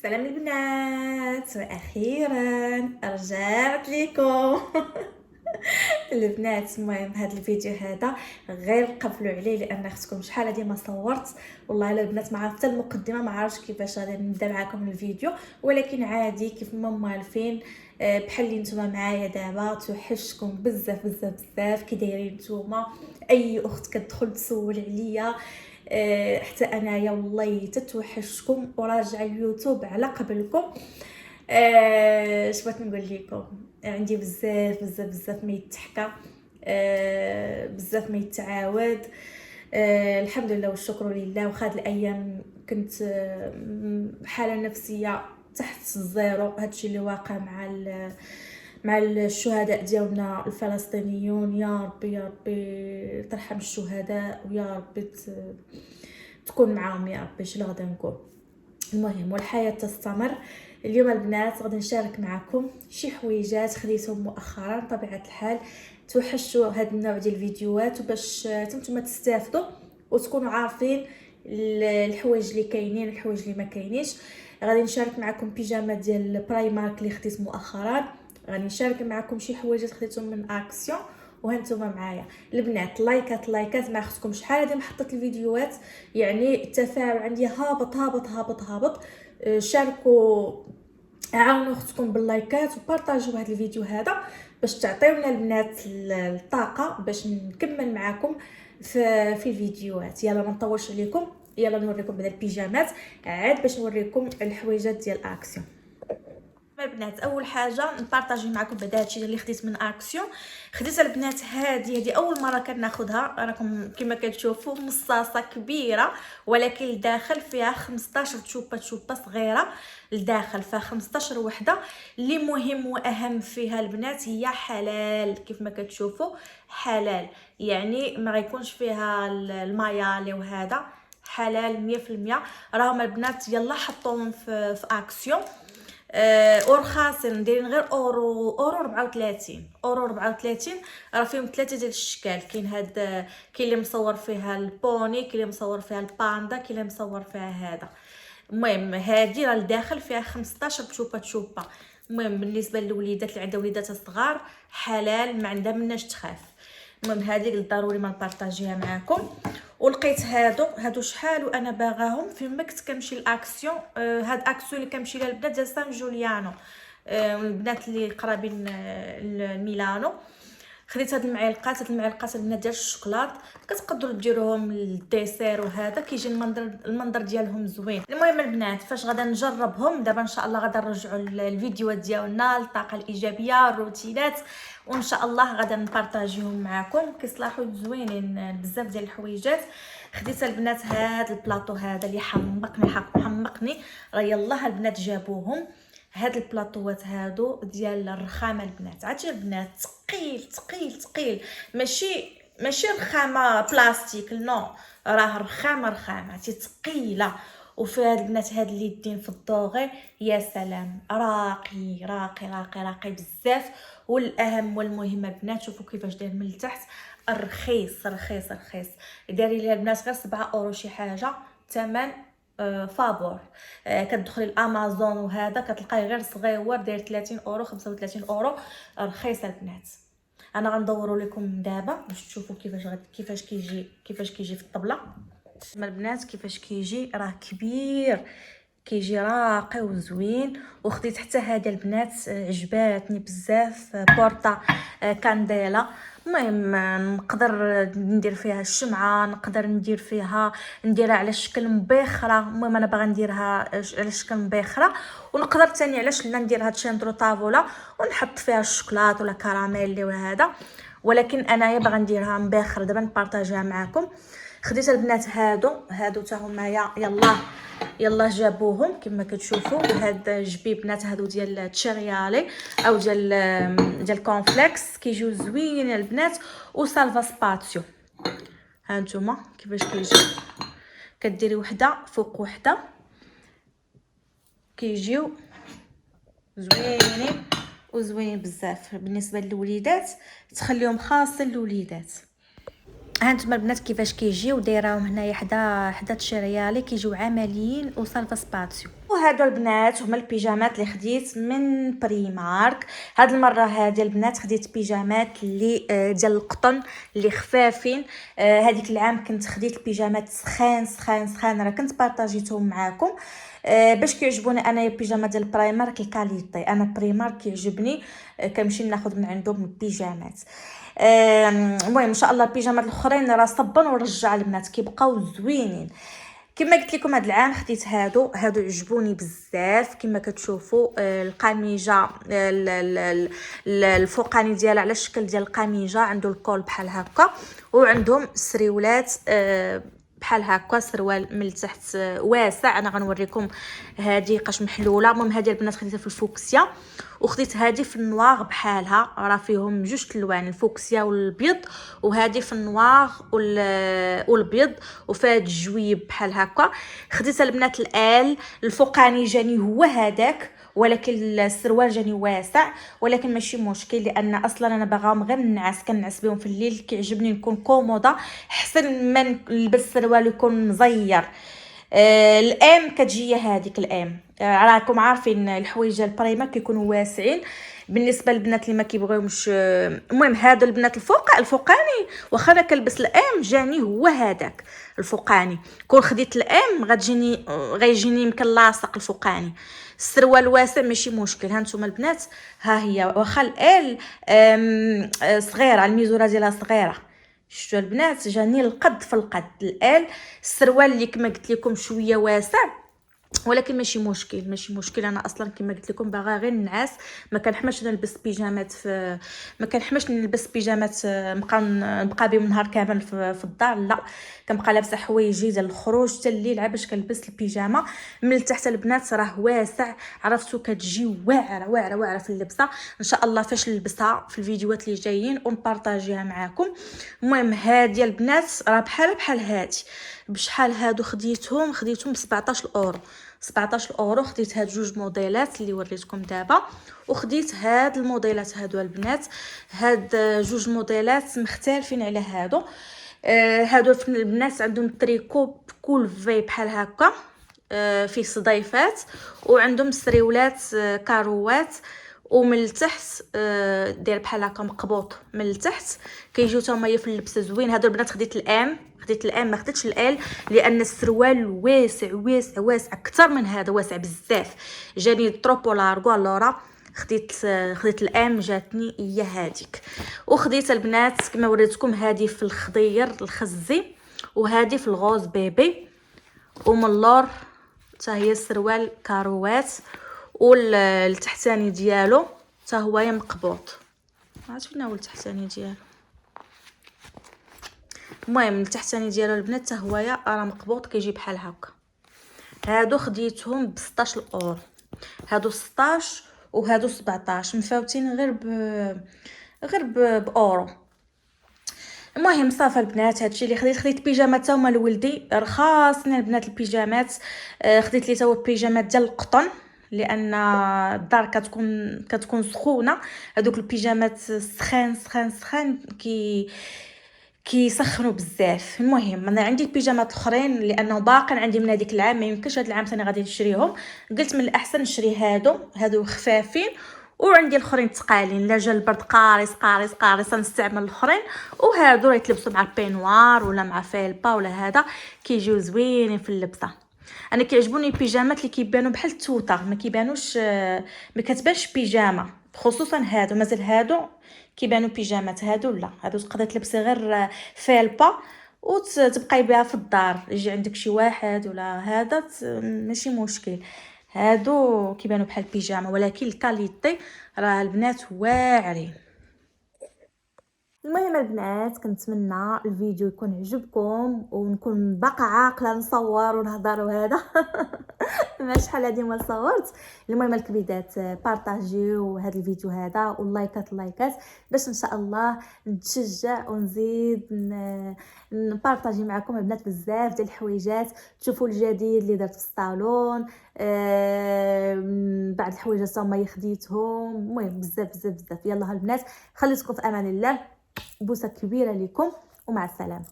سلام البنات، واخيرا رجعت لكم. البنات، المهم هذا الفيديو هذا غير قبلوا عليه لان اختكم شحال هادي ما صورت. والله الا البنات ما عرفت المقدمه، ما عرفتش كيفاش غادي نبدا معكم الفيديو، ولكن عادي كيف ما موالفين. بحال اللي نتوما معايا دابا توحشتكم بزاف بزاف بزاف. كي دايرين نتوما؟ اي اخت كتدخل تسول عليا، حتى انايا والله تتوحشكم وراجع اليوتيوب على قبلكم. اش بغيت نقول لكم؟ عندي بزاف بزاف بزاف ما يتحكى، بزاف ما يتعاود. الحمد لله والشكر لله. وخاد الايام كنت حاله نفسيه تحت الزيرو. هادشي اللي واقع مع الشهداء ديالنا الفلسطينيون. يا ربي يا ربي ترحم الشهداء، ويا ربي تكون معاهم يا ربي. اش غادا نقول؟ المهم والحياه تستمر. اليوم البنات غادي نشارك معكم شي حويجات خديتهم مؤخرا. طبيعه الحال توحشوا هاد النوع ديال الفيديوهات، وباش نتوما تستافدوا وتكونوا عارفين الحوايج اللي كاينين والحوايج اللي ما كاينينش. غادي نشارك معكم بيجامه ديال برايمارك اللي خديت مؤخرا. غادي نشارك معكم شي حوايجات خديتهم من اكسيون. وهانتوما معايا البنات، لايكات لايكات. ما اختكم شحال هادي ما حطيت الفيديوهات، يعني التفاعل عندي هابط هابط هابط هابط. شاركوا، عاونوا اختكم باللايكات وبارطاجيو هذا الفيديو هذا باش تعطيونا البنات الطاقه باش نكمل معكم في الفيديوهات. يلا ما نطولش عليكم، يلا نوريكم بعدا البيجامات عاد باش نوريكم الحويجات ديال اكسيون. البنات، اول حاجه نبارطاجي معكم بعدا هادشي اللي خديت من اكسيون. خديت البنات هذه اول مره كناخذها. راكم كما كتشوفوا مصاصه كبيره، ولكن الداخل فيها 15 تشوبه صغيره. الداخل فيها 15 وحده. اللي مهم واهم فيها البنات هي حلال. كيف ما كتشوفوا حلال، يعني ما غيكونش فيها المايالي وهذا. حلال 100%. راهم البنات يلا حطوهم في اكسيون. ورخاصين، دايرين غير اورو 34 اورو 34. راه فيهم ثلاثه ديال الاشكال. كاين كاين اللي مصور فيها البوني، كاين اللي مصور فيها الباندا، كاين اللي مصور فيها هذا. المهم هذه راه الداخل فيها 15 تشوبه. المهم بالنسبه للوليدات اللي عندها وليدات صغار حلال، ما عندها مناش تخاف. المهم هذه ضروري ما نبارطاجيها معكم. ولقيت هادو شحال وانا باغاهم في مكت كنمشي لاكسيون. هاد اكسيون اللي كنمشي لها البنات ديال سان جوليانو، البنات اللي قرابين لميلانو. خديت هاد المعلقات البنات ديال الشوكولات. كتقدروا ديروهم للديسير وهذا كيجي المنظر ديالهم زوين. المهم البنات، فاش غادا نجربهم دابا ان شاء الله غادا نرجعوا الفيديوهات ديالنا، الطاقه الايجابيه، الروتينات، وان شاء الله غادا نبارطاجيهم معكم. كيصلاحوا زوينين بزاف ديال الحويجات. خديت البنات هاد البلاطو هذا اللي حمقني. راه يلاه البنات جابوهم. هاد البلاطوات هادو ديال الرخامه البنات. عرفتي البنات ثقيل ثقيل ثقيل، ماشي رخامه بلاستيك، نو، راه رخامه ثقيله. وفي هاد البنات هاد اليدين في الدوغي يا سلام، راقي راقي راقي راقي بزاف. والاهم والمهم البنات، شوفوا كيفاش داير من التحت. رخيص رخيص رخيص. داري لي البنات غير 7 اورو شي حاجه. ثمن فابور. كتدخلي الامازون وهذا كتلقاي غير صغيور داير 30 اورو 35 اورو. رخيصه البنات. انا غندورو لكم دابا باش تشوفوا كيفاش كيجي في الطبله. ما البنات كيفاش كيجي، راه كبير، كيجي راقي وزوين. وخديت حتى هذه البنات عجباتني بزاف، بورطه كانديلا. المهم نقدر ندير فيها الشمعه، نقدر نديرها على شكل مبخره. المهم انا باغا نديرها على شكل مبخره، ونقدر ثاني علاش لا ندير هاد شندرو طابوله ونحط فيها الشوكولاط ولا كراميل ولا هذا. ولكن انايا باغا نديرها مبخره. دابا نبارطاجيها معكم. خديت البنات هادو تا هما يلا جابوهم كما كتشوفوا. هاد جبيبنات هادو ديال تشيريالي او ديال كونفليكس كيجيو زوينين البنات. وسالفا سباتيو ها نتوما كيفاش كيجي. كديري وحده فوق وحده، كيجيو زوينين وزوينين بزاف. بالنسبه للوليدات تخليهم خاصين للوليدات. هانتوما البنات كيفاش كيجيو. دايراهم هنايا حدا تشيريالي كيجيو عمليين وسالفا سباتيو. وهادو البنات هما البيجامات اللي خديت من بريمارك. هاد المره هادي البنات خديت بيجامات اللي ديال القطن اللي خفافين. هذيك العام كنت خديت البيجامات سخان راه كنت بارطاجيتهم معاكم. باش كيعجبوني انا البيجامه ديال برايمارك الكاليتي، انا بريمارك كيعجبني. كنمشي ناخذ من عندهم البيجامات. المهم ان شاء الله البيجامات الاخرين راه صبن ورجع البنات كيبقاو زوينين. كما قلت لكم هذا العام خديت هادو عجبوني بزاف. كما كتشوفوا القميجه الفوقاني ديالها على الشكل ديال القميجه، عنده الكول بحال هكا، وعندهم سريولات بحال هكا، سروال من التحت واسع. انا غنوريكم هذه قاش محلوله. المهم هذه البنات خديتها في الفوكسيا، وخديت هذه في النواغ بحالها، راه فيهم جوج الوان الفوكسيا والابيض، وهذه في النواغ والابيض وفي هذا الجويب بحال هكا. خديت البنات الال الفوقاني جاني هو هذاك، ولكن السروال جاني واسع، ولكن ماشي مشكل لان اصلا انا باغاهم غير كنعس بهم في الليل. كيعجبني نكون كوموده احسن ما نلبس السروال يكون مزير. الام كتجي هذيك الام. راكم عارفين الحوايج ديال البريمه كيكونوا واسعين بالنسبه للبنات اللي ما كيبغيوش. المهم هادو البنات الفوقاني واخا انا كلبس الام جاني هو هذاك الفوقاني. كون خديت الام غيجيني يمكن لاصق الفوقاني. السروال واسع ماشي مشكل. ها نتوما البنات، ها هي واخا ال صغيره، الميزوره ديالها صغيره. شفتوا البنات جاني القد في القد. الال السروال اللي كما قلت لكم شويه واسع، ولكن ماشي مشكل. انا اصلا كما قلت لكم باغا غير نعاس، ما كنحماش نلبس بيجامات نبقى بهم نهار كامل في الدار. لا، كنبقى لابسه حوايجي ديال الخروج حتى الليل باش كنلبس البيجامه من التحت. البنات راه واسع، عرفتوا كتجي واعره في اللبسه. ان شاء الله فاش نلبسها في الفيديوهات اللي جايين ونبارطاجيها معكم. المهم هادي البنات راه بحال هادي بشحال هادو خديتهم ب 17 اورو. 17 اورو خديت هاد جوج موديلات اللي وريتكم دابا، وخديت هاد الموديلات هادو البنات. هاد جوج موديلات مختلفين على هادو. هادو البنات عندهم تريكو بكل في بحال هكا، فيه صديفات، وعندهم سريولات كاروات، ومن التحت داير بحال هكا مقبوط من التحت. كيجيو تما في اللبسه زوين. هادو البنات خديت الام ما خديتش الال لان السروال واسع اكثر من هذا، واسع بزاف، جاني تروبو لارغو. لورا خديت الام جاتني هي هذيك. وخديت البنات كما وريتكم هذه في الخضير الخزي، وهذه في الغوز بيبي، ومن اللور حتى هي السروال كاروات، والتحتاني ديالو حتى هو مقبوط. عرفت فين هو التحتاني ديالو؟ المهم التحتاني ديالو البنات حتى هو راه مقبوط كيجي بحال هكا. هادو خديتهم ب 16 اورو، هادو 16 وهادو 17 مفاوتين غير باورو. المهم صافي البنات هادشي اللي خديت بيجامات هما لولدي رخاصين البنات البيجامات. خديت لي تاو بيجامات ديال القطن لان الدار كتكون سخونه. هذوك البيجامات سخان كيسخنوا بزاف. المهم انا عندي البيجامات الاخرين لانه باقي عندي من هذيك العام، ما يمكنش هذا العام ثاني غادي نشريهم. قلت من الاحسن نشري هادو خفافين، وعندي الاخرين ثقالين. لا جا البرد قارص نستعمل الاخرين، وهادو راه يتلبسوا مع البينوار ولا مع فيلبا ولا هذا، كيجيو زوينين في اللبسه. انا كيعجبوني البيجامات اللي كيبانوا بحال التوته، ما كيبانوش ما كتبانش بيجامه، خصوصا هادو. مازال هادو كيبانوا بيجامات، هادو لا، هادو تقدر تلبسي غير فيلبا وتبقاي بها في الدار، يجي عندك شي واحد ولا هذا ماشي مشكل. هادو كيبانوا بحال بيجامه، ولكن الكاليتي راه البنات واعرين. المهم البنات كنتمنى الفيديو يكون عجبكم ونكون باقا عاقله نصور ونهضر وهذا ما شحال هادي ما صورت. المهم الكبيدات بارطاجيو هذا الفيديو هذا، واللايكات باش ان شاء الله نتشجع ونزيد نبارطاجي معكم البنات بزاف ديال الحويجات. تشوفوا الجديد اللي درت في الصالون، بعض الحويجات هما خديتهم. المهم بزاف. يلا البنات خليتكم في امان الله، بوسه كبيره لكم ومع السلامه.